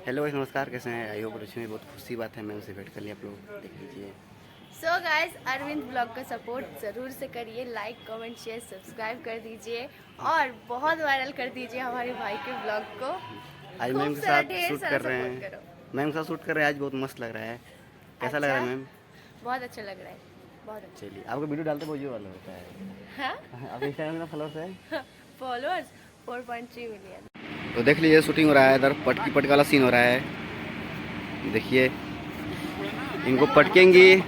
Hello guys, नमस्कार। कैसे हैं? आई होप अच्छे हैं। बहुत खुशी बात है, मैं उसे वेट कर लिया। आप लोग देख लीजिए। सो गाइस, अरविंद ब्लॉग का सपोर्ट ज़रूर से करिए। लाइक कमेंट शेयर सब्सक्राइब कर दीजिए और बहुत वायरल कर दीजिए हमारे भाई के ब्लॉग को। आज मैम खूब के सारा साथ ढेर शूट सारा कर रहे सपोर्ट हैं। करो। मैम के साथ शूट कर रहे हैं। आज बहुत मस्त लग रहा है। कैसा लग रहा अच्छा, है मैम? बहुत अच्छा लग रहा है, बहुत अच्छा। चलिए, आपको वीडियो डालते बहुत वाला होता है। हाँ, आपके इंस्टाग्राम में फॉलोअर्स है? Followers 4.3 million. तो देख लीजिए, शूटिंग हो रहा है इधर। पटकी पटक वाला सीन हो रहा है। देखिए, इनको पटकेंगी। इधर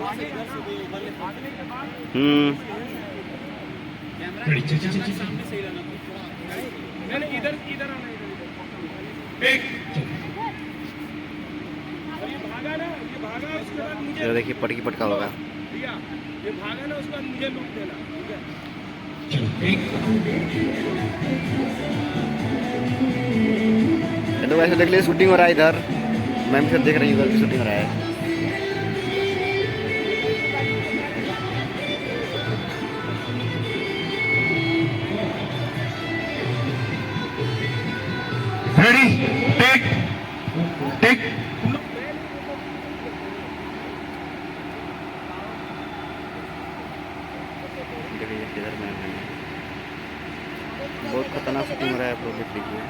इधर आना ये भागा ना, ये भागा उसके बाद मुझे देखिए, पटकी पटका होगा। भैया ये भागा ना, उसके बाद मुझे लूट देना, ठीक है? तो वैसे देख लीजिए, शूटिंग हो रहा है इधर। मैम के साथ देख रही हूँ, इधर भी शूटिंग हो रहा है। Ready, take, take. देखिए किधर मैम है। बहुत खतरनाक शूटिंग हो रहा है, आप लोग देख लीजिए।